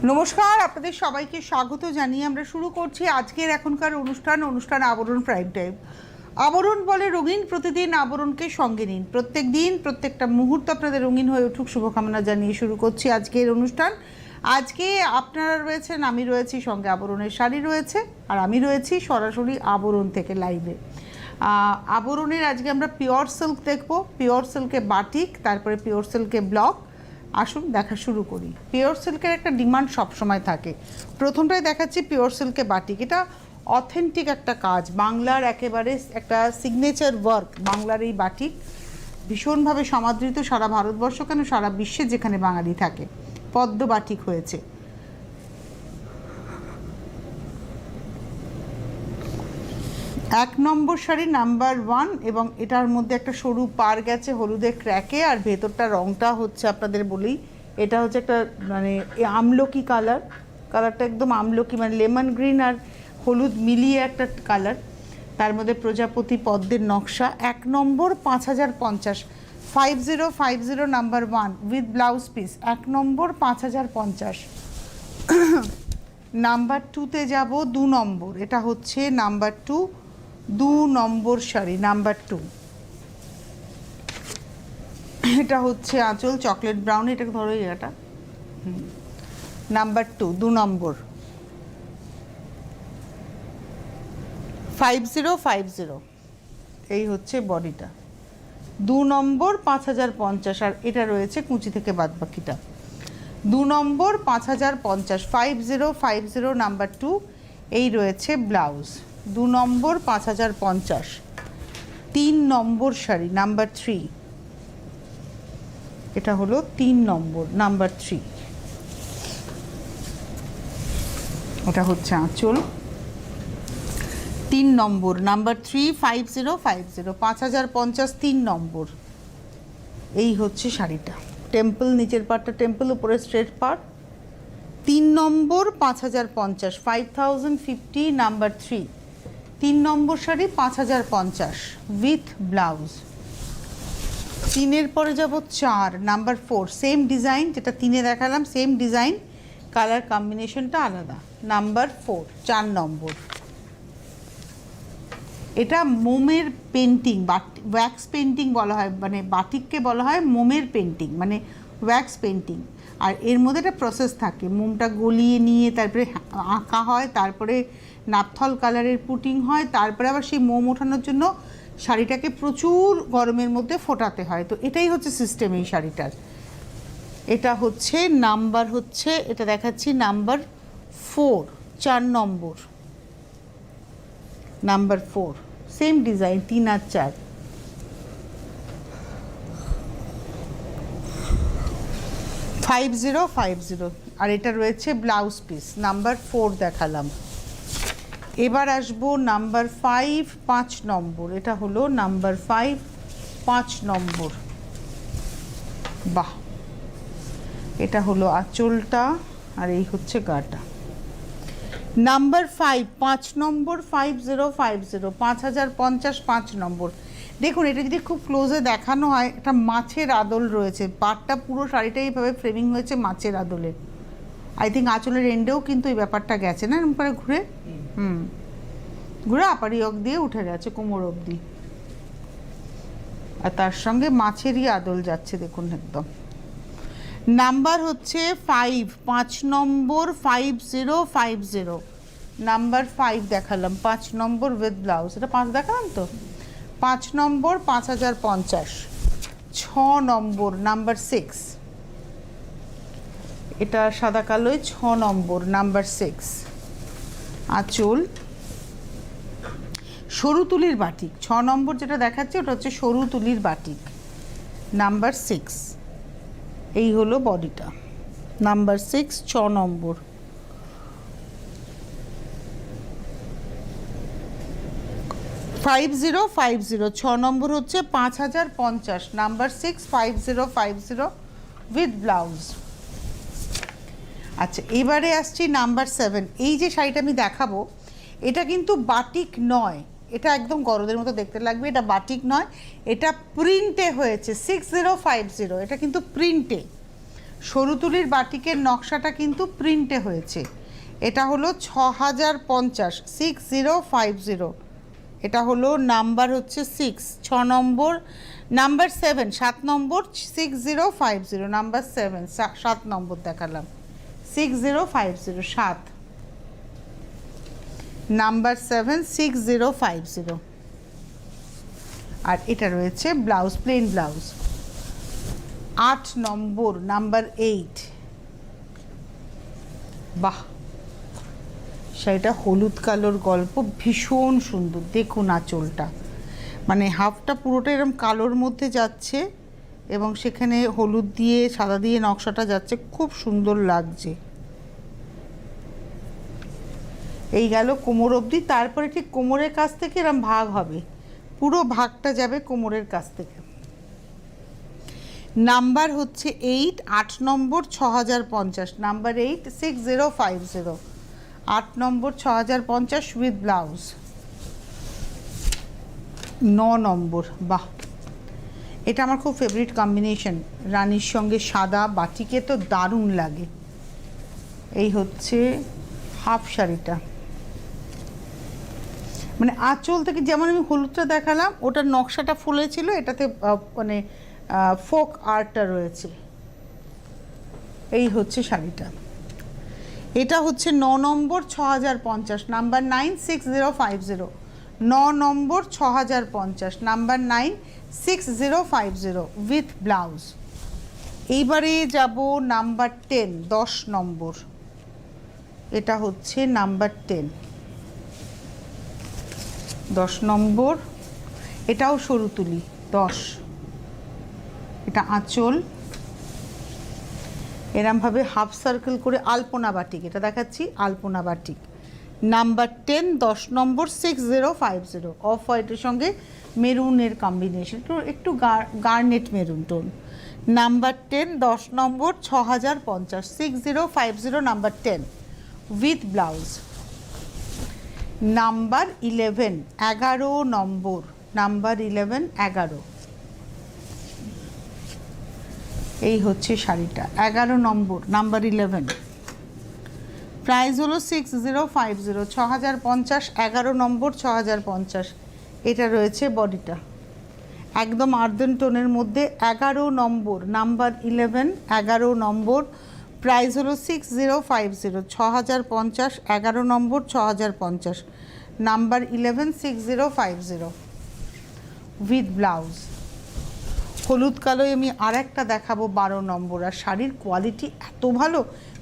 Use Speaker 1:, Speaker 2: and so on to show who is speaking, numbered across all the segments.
Speaker 1: নমস্কার, আপনাদের সবাইকে স্বাগত জানিয়ে আমরা শুরু করছি আজকের এখনকার অনুষ্ঠান আবরণ প্রাইম টাইম। আবরণ বলে রঙিন প্রতিদিন, আবরণকে সঙ্গে নিন। প্রত্যেক দিন প্রত্যেকটা মুহূর্ত আপনাদের রঙিন হয়ে উঠুক শুভকামনা জানিয়ে শুরু করছি আজকের অনুষ্ঠান। আজকে আপনারা রয়েছেন, আমি রয়েছি, সঙ্গে আবরণের শাড়ি রয়েছে, আর আমি রয়েছি সরাসরি আবরণ থেকে লাইভে। আবরণের আজকে আমরা পিওর সিল্ক দেখব, পিওর সিল্কে বাটিক, তারপরে পিওর সিল্কে ব্লক। আসুন দেখা শুরু করি। পিওর সিল্কের একটা ডিমান্ড সবসময় থাকে। প্রথমটাই দেখাচ্ছি পিওর সিল্কে বাটিক। এটা অথেন্টিক একটা কাজ, বাংলার একেবারে একটা সিগনেচার ওয়ার্ক। বাংলার এই বাটিক ভীষণভাবে সমাদৃত সারা ভারতবর্ষ, কেন সারা বিশ্বে যেখানে বাঙালি থাকে। পদ্ম বাটিক হয়েছে। এক নম্বর শাড়ি নাম্বার 1, এবং এটার মধ্যে একটা সরু পার গেছে হলুদের ক্র্যাকে, আর ভেতরটা রঙটা হচ্ছে আপনাদের বলি, এটা হচ্ছে একটা মানে আমলকি কালারটা একদম আমলকি, মানে লেমন গ্রিন আর হলুদ মিলিয়ে একটা কালার। তার মধ্যে প্রজাপতি পদ্মের নকশা। 1 নম্বর 5050, 5050 নাম্বার 1 উইথ ব্লাউজ পিস। 1 নম্বর 5050। নাম্বার 2তে যাব, 2 নম্বর। এটা হচ্ছে নাম্বার 2 নম্বর শাড়ি নাম্বার 2। এটা হচ্ছে আঁচল চকলেট ব্রাউন, এটাকে ধরো এটা নাম্বার 2 নম্বর 5050। এই হচ্ছে বডিটা। 2 নম্বর 5050, আর এটা রয়েছে কুচি থেকে বাদ বাকিটা। 2 নম্বর 5050, 5050 নাম্বার 2। এই রয়েছে ব্লাউজ। 2 নম্বর 5050। 3 নম্বর শাড়ি নাম্বার 3। এটা হলো 3 নম্বর নাম্বার 3। এটা হচ্ছে আঁচল। 3 নম্বর নাম্বার 3, 5050, 5050, 3 নম্বর। এই হচ্ছে শাড়িটা। টেম্পল, নিচের পাটটা টেম্পল, উপরে স্ট্রেট পাট। 3 নম্বর 5050, 5050 নাম্বার 3। 3 নম্বর শাড়ি 5050 উইথ ব্লাউজ। 3-এর পরে যাব 4 নাম্বার 4, সেম ডিজাইন, যেটা 3-এ দেখালাম সেম ডিজাইন, কালার কম্বিনেশনটা আলাদা। নাম্বার 4, 4 নম্বর। এটা মোমের পেন্টিং, ওয়্যাক্স পেন্টিং বলা হয়, মানে বাটিককে বলা হয় মোমের পেন্টিং, মানে ওয়্যাক্স পেন্টিং। আর এর মধ্যে একটা প্রসেস থাকে, মোমটা গলিয়ে নিয়ে তারপরে আঁকা হয়, তারপরে নাপথল কালারের পুটিং হয়, তারপরে আবার সেই মোম ওঠানোর জন্য শাড়িটাকে প্রচুর গরমের মধ্যে ফোটাতে হয়। তো এটাই হচ্ছে সিস্টেম এই শাড়িটার। এটা হচ্ছে নাম্বার, হচ্ছে এটা দেখাচ্ছি নাম্বার 4, 4 নম্বর নাম্বার 4, সেম ডিজাইন 3 আর 4। 5050, আর এটা রয়েছে ব্লাউজ পিস। নাম্বার 4 দেখালাম। এবার আসবো নাম্বার 5, 5 নম্বর। এটা হলো নাম্বার 5, 5 নম্বর। বাহ, এটা হলো আঁচলটা, আর এই হচ্ছে গাটা। নাম্বার 5, 5 নম্বর, 5050, 5050, 5 নম্বর। দেখুন, এটা যদি খুব ক্লোজে দেখানো হয়, একটা মাছের আদল রয়েছে, পাটটা পুরো শাড়িটা এইভাবে ফ্রেমিং হয়েছে মাছের আদলে। আই থিঙ্ক আঁচলের এন্ডেও কিন্তু এই ব্যাপারটা গেছে না, এরকম করে ঘুরে ঘুরে আপারি অক দিয়ে উঠে গেছে কোমর অবধি, আর তার সঙ্গে মাছেরই আদল যাচ্ছে দেখুন একদম। নাম্বার হচ্ছে 5, 5 নম্বর, 5050 নাম্বার 5 দেখালাম। 5 নম্বর উইথ ব্লাউজ। এটা 5 দেখালাম তো। 5 নম্বর 5050। 6 নম্বর নাম্বার 6। এটা সাদা কালোয় 6 নম্বর নাম্বার 6। আঁচল সরু তুলির বাটিক। 6 নম্বর যেটা দেখাচ্ছে ওটা হচ্ছে সরু তুলির বাটিক নাম্বার 6। এই হলো বডিটা নাম্বার 6, 6 নম্বর। $5050, 6 নম্বর হচ্ছে 5050 নাম্বার 6, 5050 উইথ ব্লাউজ। আচ্ছা, এবারে আসছি নাম্বার 7। এই যে শাড়িটা আমি দেখাবো, এটা কিন্তু বাটিক নয়, এটা একদম গরদের মতো দেখতে লাগবে, এটা বাটিক নয়, এটা প্রিন্টে হয়েছে। 6050, এটা কিন্তু প্রিন্টে। সরুতুলির বাটিকের নকশাটা কিন্তু প্রিন্টে হয়েছে। এটা হলো 6050, 6050। এটা হলো নাম্বার হচ্ছে 6, 6 নম্বর, নাম্বার 7, 7 নম্বর, 6050, নাম্বার 7, 7 নম্বর দেখালাম, 6050, 7, নাম্বার 7, 6050। আর এটা রয়েছে ব্লাউজ, প্লেন ব্লাউজ, 8 নম্বর, নাম্বার 8। বাহ, শাড়িটা হলুদ কালোর গল্প, ভীষণ সুন্দর। দেখুন আঁচলটা, মানে হাফটা পুরোটা এরকম কালোর মধ্যে যাচ্ছে এবং সেখানে হলুদ দিয়ে সাদা দিয়ে নকশাটা যাচ্ছে, খুব সুন্দর লাগছে। এই গেল কোমর অবধি। তারপরে ঠিক কোমরের কাছ থেকে এরকম ভাগ হবে, পুরো ভাগটা যাবে কোমরের কাছ থেকে। নাম্বার হচ্ছে 8, 8 নম্বর, 6050, নাম্বার 8, 6050, 8 নম্বর, 6050 উইথ ব্লাউজ, 9 নম্বর। বাহ, এটা আমার খুব ফেভারিট কম্বিনেশন, রানীর সঙ্গে সাদা বাটিকে তো দারুণ লাগে। এই হচ্ছে হাফ শাড়িটা, মানে আঁচল থেকে যেমন আমি হলুদটা দেখালাম, ওটার নকশাটা ফুলেছিল, এটাতে মানে ফোক আর্টটা রয়েছে। এই হচ্ছে শাড়িটা। এটা হচ্ছে 9 নম্বর, 6050, number 9, 6050, 9 number, 6050, number 9, 6050 with blouse. এইবারে যাব নাম্বার 10, 10 নম্বর। এটা হচ্ছে নাম্বার 10, 10 নম্বর। এটাও সরুতুলি 10। এটা আঁচল, এরমভাবে হাফ সার্কেল করে আলপনা বাটিক, এটা দেখাচ্ছি আলপনা বাটিক, নাম্বার 10, 10 নম্বর, 6050, অফ হোয়াইটের সঙ্গে মেরুনের কম্বিনেশন, একটু garnet maroon tone, number 10, 10 number, 6050, 6050, number 10 with blouse. Number 11, 11 number, number 11, 11। এই হচ্ছে শাড়িটা, 11 নম্বর, নাম্বার 11। প্রাইস হলো 6050, 6050, 11 নম্বর, 6050। এটা রয়েছে বডিটা একদম আর্দেন টোনের মধ্যে, 11 নম্বর, নাম্বার 11, 11 নম্বর। প্রাইস হলো 6050, 6050, 11 নম্বর, 6050, নাম্বার 11, 6050 উইথ ব্লাউজ। হলুদ কালোয় আমি আর একটা দেখাবো 12 নম্বর। আর শাড়ির কোয়ালিটি এত ভালো,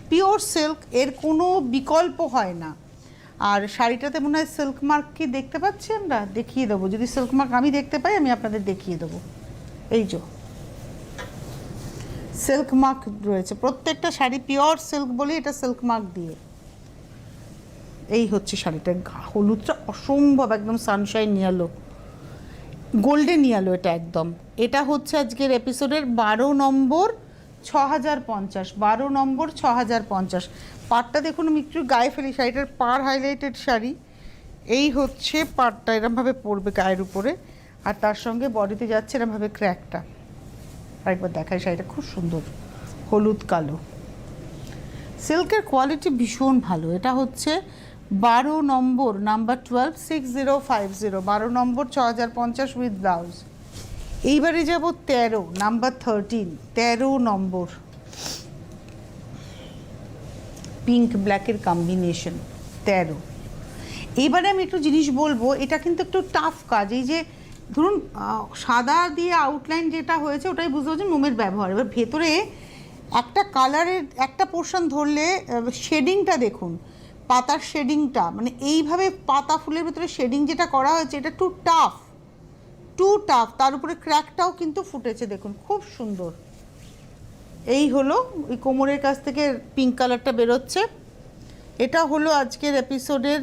Speaker 1: পিওর সিল্ক, এর কোনো বিকল্প হয় না। আর শাড়িটাতে মনে হয় সিল্ক মার্ক কি দেখতে পাচ্ছি আমরা, দেখিয়ে দেবো, যদি সিল্ক মার্ক আমি দেখতে পাই আমি আপনাদের দেখিয়ে দেবো। এই যে সিল্ক মার্ক রয়েছে, প্রত্যেকটা শাড়ি পিওর সিল্ক বলে এটা সিল্ক মার্ক দিয়ে। এই হচ্ছে শাড়িটা, হলুদটা অসম্ভব, একদম সানশাইন ইয়েলো, গোল্ডেন ইয়েলো এটা একদম। এটা হচ্ছে আজকের এপিসোডের 12 নম্বর, 6050, 12 নম্বর, 6050। পাড়টা দেখুন, আমি একটু গায়ে ফেলি, শাড়িটার পাড় হাইলাইটেড শাড়ি। এই হচ্ছে পাড়টা, এরমভাবে পড়বে গায়ের উপরে, আর তার সঙ্গে বডিতে যাচ্ছে এরমভাবে ক্র্যাকটা। আরেকবার দেখাই, শাড়িটা খুব সুন্দর, হলুদ কালো, সিল্কের কোয়ালিটি ভীষণ ভালো। এটা হচ্ছে 12 নম্বর, নাম্বার 12, 6050, 12 নম্বর, 6050 উইথ ব্লাউজ। এইবারে যাব 13, নাম্বার 13, 13 নম্বর, পিঙ্ক ব্ল্যাকের কম্বিনেশন, 13। এইবারে আমি একটু জিনিস বলবো, এটা কিন্তু একটু টাফ কাজ। এই যে ধরুন সাদা দিয়ে আউটলাইন যেটা হয়েছে ওটাই বুঝতে পারছেন মোমের ব্যবহার। এবার ভেতরে একটা কালারের একটা পোর্শন ধরলে শেডিংটা দেখুন, পাতার শেডিংটা, মানে এইভাবে পাতা ফুলের ভেতরে শেডিং যেটা করা হয়েছে, এটা টু টাফ, টু টাফ। তার উপরে ক্র্যাকটাও কিন্তু ফুটেছে, দেখুন খুব সুন্দর। এই হলো ওই কোমরের কাছ থেকে পিঙ্ক কালারটা বেরোচ্ছে। এটা হলো আজকের এপিসোডের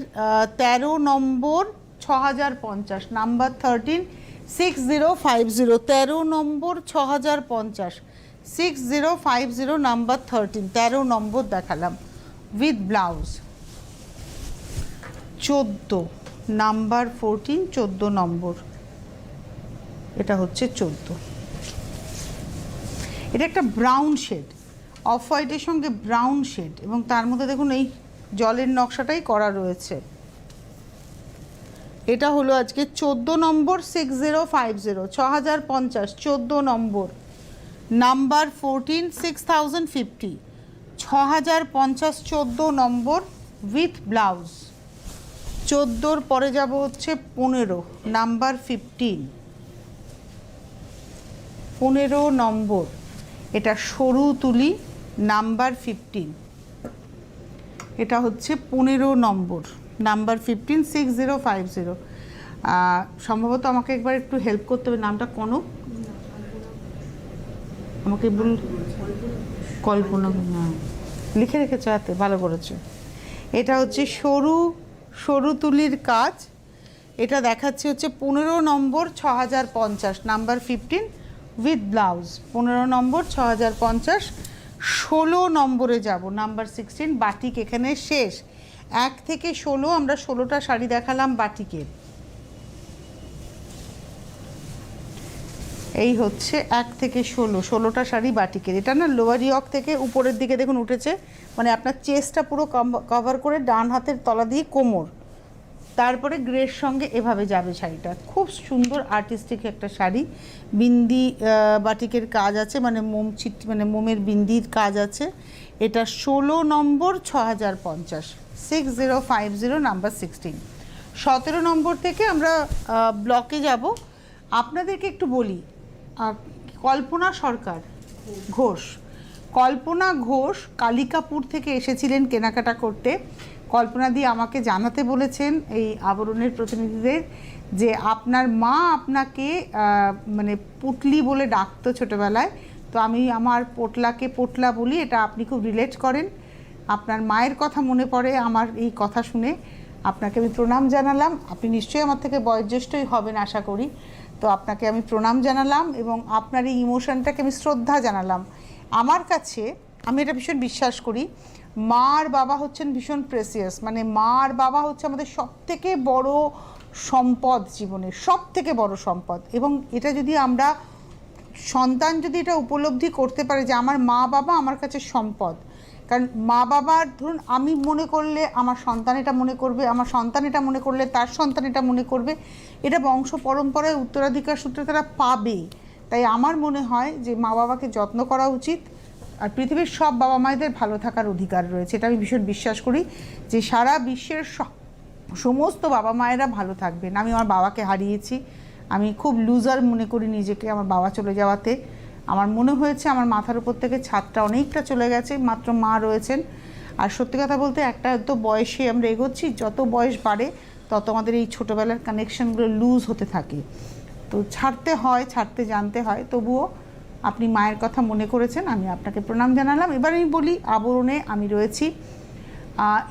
Speaker 1: 13 নম্বর, 6050, নাম্বার 13, 6050, 13 নম্বর, 6050, 6050, নাম্বার 13, 13 নম্বর দেখালাম উইথ ব্লাউজ। 14, নাম্বার 14, 14 নম্বর। এটা হচ্ছে 14। এটা একটা ব্রাউন শেড, অফ হোয়াইটের সঙ্গে ব্রাউন শেড, এবং তার মধ্যে দেখুন এই জলের নকশাটাই করা রয়েছে। এটা হলো আজকে 14 নম্বর 6050, 6050, 14 নম্বর, নাম্বার 14, 6050, 6050, 14 নম্বর উইথ ব্লাউজ। 14-র পরে যাব হচ্ছে 15, নাম্বার 15, 15 নম্বর, এটা সরু তুলি, নাম্বার 15, এটা হচ্ছে 15 নম্বর, নাম্বার 15, 6050। সম্ভবত আমাকে একবার একটু হেল্প করতে হবে, নামটা কনক, আমাকে বল। কল্পনা, হ্যাঁ লিখে রেখেছো হাতে, ভালো করেছো। এটা হচ্ছে সরু সরু তুলির কাজ, এটা দেখাচ্ছে হচ্ছে 15 নম্বর 6050, নাম্বার 15 উইথ ব্লাউজ। 15 নম্বর 6050। 16 নম্বরে যাব, নাম্বার 16, বাটিক। এখানে শেষ, 1 থেকে 16 আমরা 16টা শাড়ি দেখালাম বাটিকের। এই হচ্ছে 1 থেকে 16টা শাড়ি বাটিকের। এটা না লোয়ার ইয়ক থেকে উপরের দিকে দেখুন উঠেছে, মানে আপনার চেস্টটা পুরো কভার করে, ডান হাতের তলা দিয়ে কোমর, তারপরে গ্রের সঙ্গে এভাবে যাবে শাড়িটা। খুব সুন্দর আর্টিস্টিক একটা শাড়ি, বিন্দি বাটিকের কাজ আছে, মানে মোম মানে মোমের বিন্দির কাজ আছে। এটা 16 নম্বর 6050, 6050, নাম্বার 16। 17 নম্বর থেকে আমরা ব্লকে যাব। আপনাদেরকে একটু বলি, কল্পনা সরকার ঘোষ, কল্পনা ঘোষ কালিকাপুর থেকে এসেছিলেন কেনাকাটা করতে। কল্পনা দি আমাকে জানাতে বলেছেন এই আবরণের প্রতিনিধিদের যে আপনার মা আপনাকে মানে পুটলি বলে ডাকতো ছোটোবেলায়, তো আমি আমার পোটলাকে পোটলা বলি, এটা আপনি খুব রিলেট করেন, আপনার মায়ের কথা মনে পড়ে আমার এই কথা শুনে। আপনাকে আমি প্রণাম জানালাম, আপনি নিশ্চয়ই আমার থেকে বয়োজ্যেষ্ঠই হবেন আশা করি, তো আপনাকে আমি প্রণাম জানালাম এবং আপনার এই ইমোশনটাকে আমি শ্রদ্ধা জানালাম। আমার কাছে, আমি এটা ভীষণ বিশ্বাস করি, মা আর বাবা হচ্ছেন ভীষণ প্রেসিয়াস, মানে মা আর বাবা হচ্ছে আমাদের সবথেকে বড় সম্পদ, জীবনের সবথেকে বড় সম্পদ। এবং এটা যদি আমরা সন্তান যদি এটা উপলব্ধি করতে পারে যে আমার মা বাবা আমার কাছে সম্পদ, কারণ মা বাবার ধরুন আমি মনে করলে আমার সন্তান এটা মনে করবে, আমার সন্তান এটা মনে করলে তার সন্তান এটা মনে করবে, এটা বংশ পরম্পরায় উত্তরাধিকার সূত্রে তারা পাবে। তাই আমার মনে হয় যে মা বাবাকে যত্ন করা উচিত, আর পৃথিবীর সব বাবা মায়েদের ভালো থাকার অধিকার রয়েছে, এটা আমি ভীষণ বিশ্বাস করি যে সারা বিশ্বের সমস্ত বাবা মায়েরা ভালো থাকবেন। আমি আমার বাবাকে হারিয়েছি, আমি খুব লুজার মনে করি নিজেকে আমার বাবা চলে যাওয়াতে। আমার মনে হয়েছে আমার মাথার উপর থেকে ছাদটা অনেকটা চলে গেছে, মাত্র মা রয়েছেন। আর সত্যি কথা বলতে একটা তো বয়সে আমরা এগোচ্ছি, যত বয়স বাড়ে তত আমাদের এই ছোটোবেলার কানেকশানগুলো লুজ হতে থাকে, তো ছাড়তে হয়, ছাড়তে জানতে হয়। তবুও আপনি মায়ের কথা মনে করেছেন, আমি আপনাকে প্রণাম জানালাম। এবার আমি বলি আবরণে আমি রয়েছি,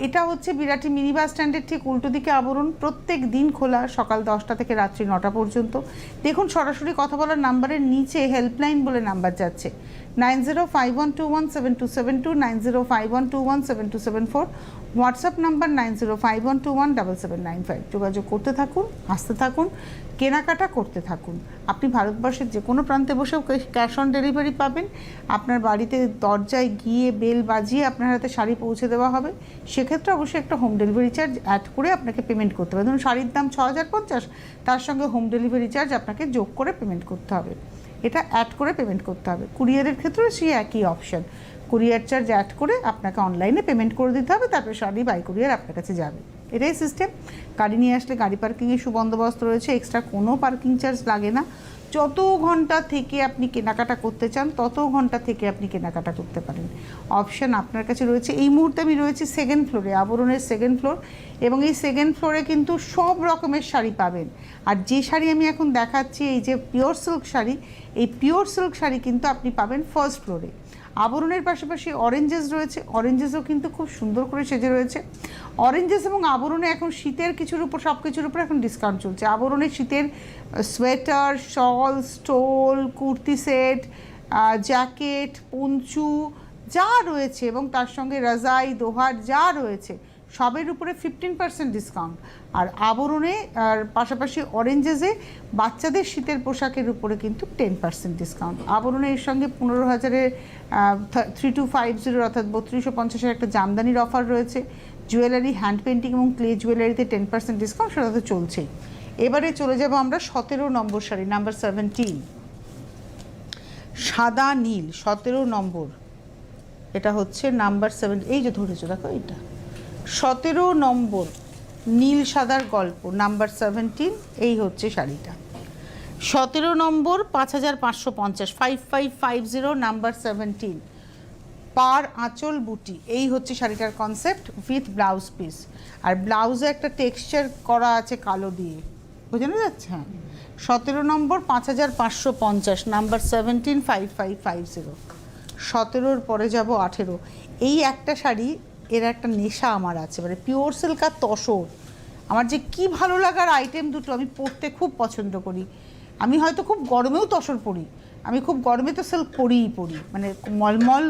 Speaker 1: এটা হচ্ছে বিরাটি মিনি বাস স্ট্যান্ডের ঠিক উল্টো দিকে আবরণ, প্রত্যেক দিন খোলা সকাল 10টা থেকে রাত্রি 9টা পর্যন্ত। দেখুন সরাসরি কথা বলার নাম্বারের নিচে হেল্পলাইন বলে নাম্বার যাচ্ছে, 9051217272, 9051217274, হোয়াটসঅ্যাপ নাম্বার 9051217795। যোগাযোগ করতে থাকুন, আসতে থাকুন, কেনাকাটা করতে থাকুন। আপনি ভারতবর্ষের যে কোনো প্রান্তে বসেও ক্যাশ অন ডেলিভারি পাবেন, আপনার বাড়িতে দরজায় গিয়ে বেল বাজিয়ে আপনার হাতে শাড়ি পৌঁছে দেওয়া হবে। সেক্ষেত্রে অবশ্যই একটা হোম ডেলিভারি চার্জ অ্যাড করে আপনাকে পেমেন্ট করতে হবে। ধরুন শাড়ির দাম 6050, তার সঙ্গে হোম ডেলিভারি চার্জ আপনাকে যোগ করে পেমেন্ট করতে হবে, এটা অ্যাড করে পেমেন্ট করতে হবে। কুরিয়ারের ক্ষেত্রেও সেই একই অপশান, কুরিয়ার চার্জ অ্যাড করে আপনাকে অনলাইনে পেমেন্ট করে দিতে হবে, তারপরে শাড়ি বাই কুরিয়ার আপনার কাছে যাবে, এটাই সিস্টেম। গাড়ি নিয়ে আসলে গাড়ি পার্কিংয়ের সুবন্দোবস্ত রয়েছে, এক্সট্রা কোনো পার্কিং চার্জ লাগে না। যত ঘন্টা থেকে আপনি কেনাকাটা করতে চান তত ঘন্টা থেকে আপনি কেনাকাটা করতে পারেন, অপশান আপনার কাছে রয়েছে। এই মুহূর্তে আমি রয়েছি সেকেন্ড ফ্লোরে, আবরণের সেকেন্ড ফ্লোর, এবং এই সেকেন্ড ফ্লোরে কিন্তু সব রকমের শাড়ি পাবেন। আর যে শাড়ি আমি এখন দেখাচ্ছি, এই যে পিওর সিল্ক শাড়ি, এই পিওর সিল্ক শাড়ি কিন্তু আপনি পাবেন ফার্স্ট ফ্লোরে। আবরণের পাশাপাশি অরেঞ্জেস রয়েছে, অরেঞ্জেসও কিন্তু খুব সুন্দর করে সেজে রয়েছে। অরেঞ্জেস এবং আবরণে এখন শীতের কিছুর উপর, সব কিছুর উপর এখন ডিসকাউন্ট চলছে। আবরণের শীতের sweater, shawl, stole, kurti set, jacket, poncho যা রয়েছে, এবং তার সঙ্গে রাজাই, দোহার যা রয়েছে সবের উপরে 15% ডিসকাউন্ট। আর আবরণে আর পাশাপাশি অরেঞ্জেসে বাচ্চাদের শীতের পোশাকের উপরে কিন্তু 10% ডিসকাউন্ট। আবরণে এর সঙ্গে 15,000-এর 3250 অর্থাৎ 3250-এর একটা জামদানির অফার রয়েছে। জুয়েলারি, হ্যান্ড পেন্টিং এবং ক্লে জুয়েলারিতে 10% ডিসকাউন্ট, সেটা তো চলছেই। এবারে চলে যাব আমরা 17 নম্বর শাড়ি, নাম্বার 17, সাদা নীল, 17 নম্বর। এটা হচ্ছে নাম্বার 7, এই যে ধরেছো দেখো, এটা 17 নম্বর নীল সাদার গল্প, নাম্বার 17। এই হচ্ছে শাড়িটা 17 নম্বর, 5550, 5550, নাম্বার 17, পার আঁচল বুটি। এই হচ্ছে শাড়িটার কনসেপ্ট উইথ ব্লাউজ পিস। আর ব্লাউজে একটা টেক্সচার করা আছে কালো দিয়ে, বোঝানো যাচ্ছে? হ্যাঁ, 17 নম্বর, 5550, নাম্বার 17, 5550। 17-র পরে যাব 18। এই একটা শাড়ি, এর একটা নেশা আমার আছে, মানে পিওর সিল্ক আর তসর। আমার যে কি ভালো লাগার আইটেম দুটো, আমি পরতে খুব পছন্দ করি। আমি হয়তো খুব গরমেও তসর পরি, আমি খুব গরমে তো সিল্ক পরি, মানে মলমল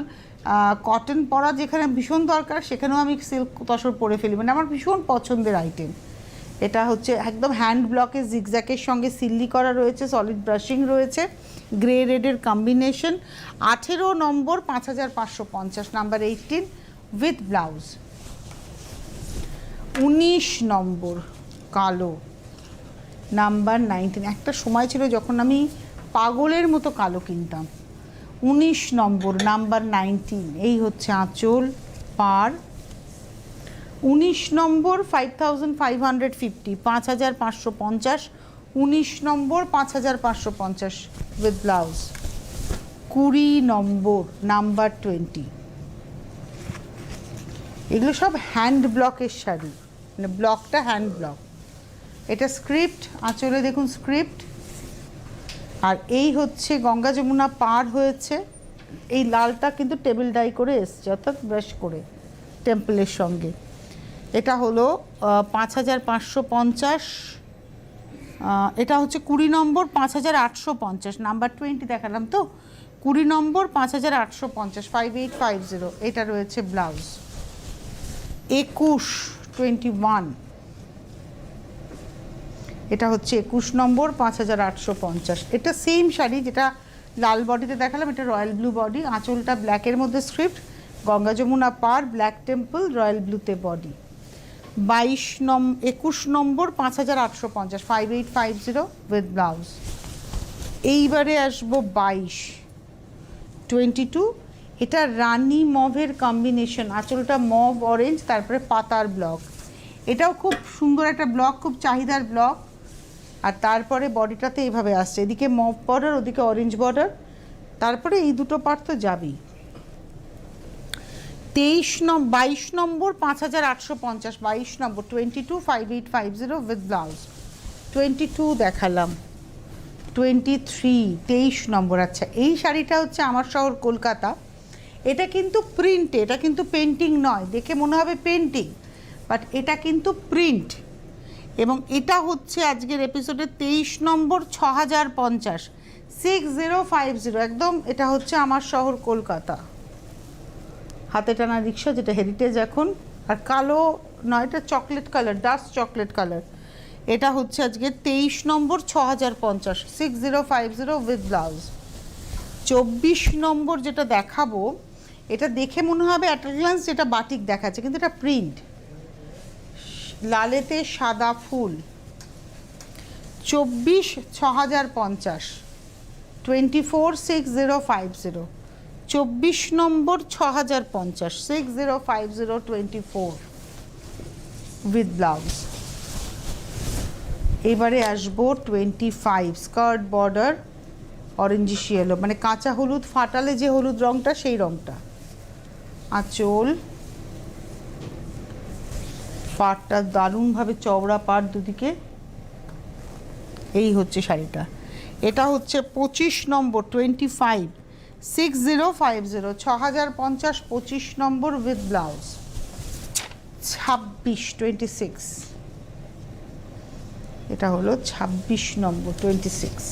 Speaker 1: কটন পরা যেখানে ভীষণ দরকার, সেখানেও আমি সিল্ক তসর পরে ফেলি, মানে আমার ভীষণ পছন্দের আইটেম। এটা হচ্ছে একদম হ্যান্ড ব্লকে জিগজ্যাকের সঙ্গে সিল্লি করা রয়েছে, সলিড ব্রাশিং রয়েছে, গ্রে রেডের কম্বিনেশন। 18 নম্বর, 5550, নাম্বার 18, উইথ ব্লাউজ। 19 নম্বর কালো, নাম্বার 19। একটা সময় ছিল যখন আমি পাগলের মতো কালো কিনতাম। 19 নম্বর, নাম্বার 19। এই হচ্ছে আঁচল, পার। 19 নম্বর, 5550, 5550, 19 নম্বর, 5550, উইথ ব্লাউজ। 20 number, number 20। এগুলো সব হ্যান্ড ব্লকের শাড়ি, মানে ব্লকটা হ্যান্ড ব্লক। এটা স্ক্রিপ্ট, আঁচলে দেখুন স্ক্রিপ্ট। আর এই হচ্ছে গঙ্গা যমুনা পার হয়েছে। এই লালটা কিন্তু টেবিল ডাই করে এসছে, অর্থাৎ ব্রাশ করে টেম্পলের সঙ্গে। এটা হলো 5550। এটা হচ্ছে 20 নম্বর, 5850, নাম্বার 20 দেখালাম তো। 20 নম্বর, 5850, 5850। এটা রয়েছে ব্লাউজ। 21, এটা হচ্ছে 21 নম্বর, 5850। এটা সেম শাড়ি যেটা লাল বডিতে দেখালাম, এটা রয়্যাল ব্লু বডি, আঁচলটা ব্ল্যাকের মধ্যে স্ক্রিপ্ট, গঙ্গা যমুনা পার, ব্ল্যাক টেম্পল, রয়্যাল ব্লুতে বডি। 21 নম্বর, 5850, 5850, উইথ ব্লাউজ। এইবারে আসবো 22, এটা রানী মভের কম্বিনেশন, আঁচলটা মভ অরেঞ্জ, তারপরে পাতার ব্লক। এটাও খুব সুন্দর একটা ব্লক, খুব চাহিদার ব্লক। আর তারপরে বডিটাতে এইভাবে আসছে, এদিকে মভ বর্ডার, ওদিকে অরেঞ্জ বর্ডার, তারপরে এই দুটো পার্ট তো যাবেই। 22 নম্বর, 5850, 22 নম্বর, 22, 5850, উইথ ব্লাউজ। 22 দেখালাম। 23, 23 নম্বর। আচ্ছা, এই শাড়িটা হচ্ছে আমার শহর কলকাতা। এটা কিন্তু প্রিন্টে, এটা কিন্তু পেন্টিং নয়, দেখে মনে হবে পেন্টিং, বাট এটা কিন্তু প্রিন্ট। এবং এটা হচ্ছে আজকের এপিসোডে 23 নম্বর, 6050, 6050, একদম। এটা হচ্ছে আমার শহর কলকাতা, হাতে টানা রিক্সা, যেটা হেরিটেজ এখন। আর কালো নয়, এটা chocolate colour, dust chocolate colour. এটা হচ্ছে আজকে 23 নম্বর, 6050, 6050, উইথ ব্লাউজ। 24 নম্বর যেটা দেখাবো, এটা দেখে মনে হবে অ্যাট আ গ্লান্স যেটা বাটিক দেখাচ্ছে, কিন্তু এটা প্রিন্ট, লালেতে সাদা ফুল। 24, 6050, 24, 6050, 24 নম্বর, 6050, 6050, 24, উইথ ব্লাউজ। এবারে আসবো 25, স্কার্ট বর্ডার, অরেঞ্জিশ ইয়েলো, মানে কাঁচা হলুদ ফাটালে যে হলুদ রঙটা, সেই রঙটা। আঁচল, পাটটা দারুণভাবে চওড়া পাট দুদিকে। এই হচ্ছে শাড়িটা। এটা হচ্ছে 25 নম্বর, 25, 6050, 6050, 25 নম্বর, উইথ ব্লাউজ। 26, 26, এটা হলো 26 নম্বর, 26।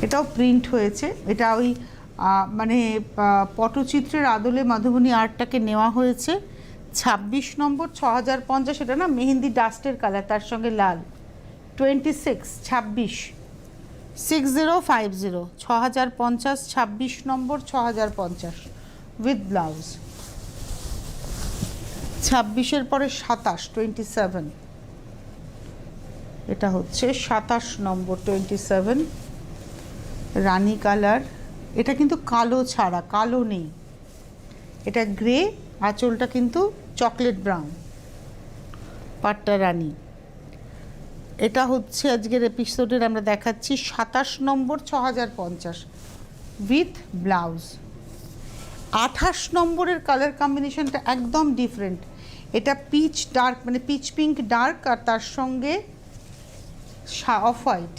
Speaker 1: এটাও প্রিন্ট হয়েছে, এটা ওই মানে পটচিত্রের আদলে মাধবনী আর্টটাকে নেওয়া হয়েছে, 26 নম্বর 6050, এটা না মেহেন্দি ডাস্টের কালার, তার সঙ্গে লাল। 26 26 6050 6050, 26 নম্বর 6050 উইথ ব্লাউজ। 26-এর পরে 27 27, এটা হচ্ছে 27 নম্বর 27 রানী কালার। এটা কিন্তু কালো ছাড়া, কালো নেই, এটা গ্রে, আঁচলটা কিন্তু চকলেট ব্রাউন, পাট্টা রানী। এটা হচ্ছে আজকের এপিসোডের আমরা দেখাচ্ছি 27 নম্বর 6050 উইথ ব্লাউজ। 28 নম্বরের কালার কম্বিনেশনটা একদম ডিফারেন্ট, এটা পিচ ডার্ক, মানে পিচ পিঙ্ক ডার্ক, আর তার সঙ্গে অফ হোয়াইট।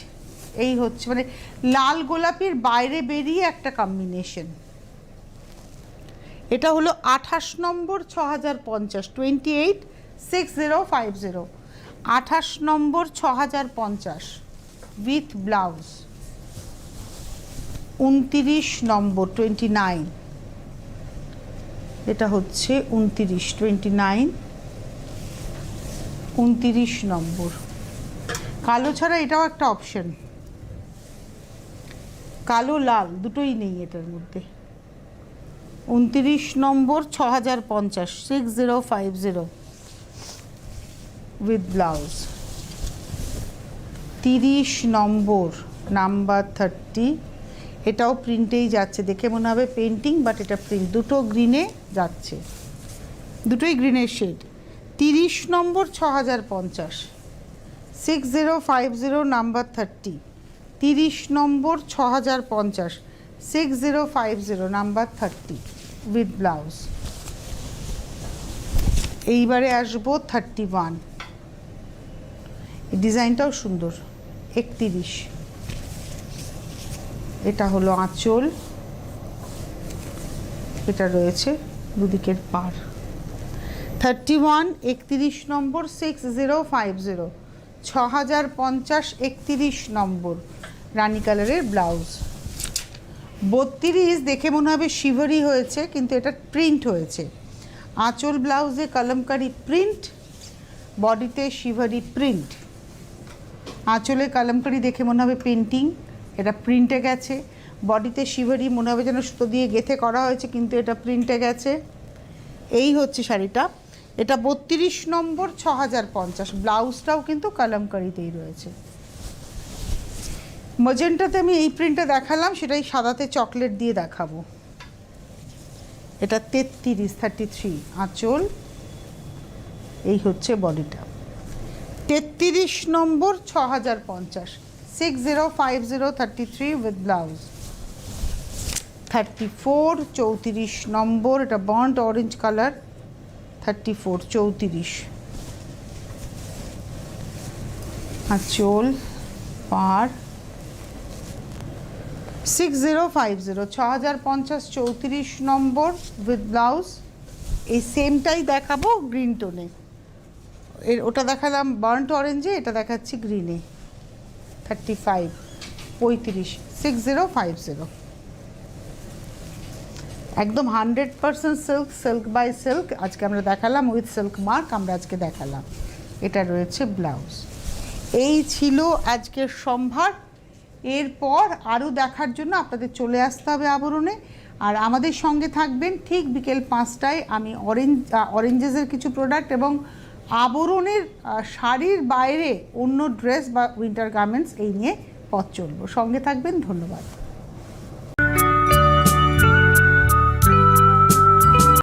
Speaker 1: এই হচ্ছে মানে লাল গোলাপির বাইরে বেরিয়ে একটা কম্বিনেশন। এটা হলো 28 নম্বর 6050 28 6050, 28 নম্বর 6050 উইথ ব্লাউজ। 29 নম্বর 29, এটা হচ্ছে 29 29 29 নম্বর। কালো ছাড়া এটাও একটা অপশন, কালো লাল দুটোই নেই এটার মধ্যে। 29 নম্বর 6050 6050 উইথ ব্লাউজ। 30 নম্বর নাম্বার 30, এটাও প্রিন্টেই যাচ্ছে, দেখে মনে হবে পেন্টিং, বাট এটা প্রিন্ট। দুটো গ্রিনে যাচ্ছে, দুটোই গ্রিনের shade. 30 number 6050 6050 number 30, 30 number 6050 6050 number 30 with blouse. এইবারে আসবো 31, এই ডিজাইনটাও সুন্দর। 31, এটা হলো আঁচল, এটা রয়েছে দুদিকের পার। 31 31 নম্বর 6050 6050 31 নম্বর রানী কালারের ব্লাউজ। 32 দেখে মনে হবে শিভারি হয়েছে, কিন্তু এটা প্রিন্ট হয়েছে। আঁচল ব্লাউজে কলমকারি প্রিন্ট, বডিতে শিভারি প্রিন্ট। আঁচলে কলমকারি দেখে মনে হবে পেন্টিং, এটা প্রিন্টে গেছে। বডিতে শিভারি মনে হবে যেন সুতো দিয়ে গেঁথে করা হয়েছে, কিন্তু এটা প্রিন্টে গেছে। এই হচ্ছে শাড়িটা, এটা 32 নম্বর 6050, ব্লাউজটাও কিন্তু কলমকারিতেই রয়েছে। মজেন্টাতে আমি এই প্রিন্টটা দেখালাম, সেটাই সাদাতে চকলেট দিয়ে দেখাবো। এটা 33 আঁচল, এই হচ্ছে বডিটা। 33 নম্বর 6050 6050 33 উইথ ব্লাউজ। 34 34 নম্বর, এটা বার্ন্ট অরেঞ্জ কালার। 34 34 আঁচল পার। 6050 6050 34 নম্বর উইথ ব্লাউজ। এই সেমটাই দেখাবো গ্রিন টোনে, ওটা দেখালাম বার্ন্ট অরেঞ্জে, এটা দেখাচ্ছি গ্রিনে। 35 35 6050, একদম 100% সিল্ক, সিল্ক বাই সিল্ক আজকে আমরা দেখালাম, উইথ সিল্ক মার্ক আমরা আজকে দেখালাম। এটা রয়েছে ব্লাউজ। এই ছিল আজকের সম্ভার। এরপর আরও দেখার জন্য আপনাদের চলে আসতে হবে আবরণে, আর আমাদের সঙ্গে থাকবেন ঠিক বিকেল 5টায়। আমি অরেঞ্জেসের কিছু প্রোডাক্ট এবং আবরণের শাড়ির বাইরে অন্য ড্রেস বা উইন্টার গার্মেন্টস এই নিয়ে পথ চলবো। সঙ্গে থাকবেন, ধন্যবাদ।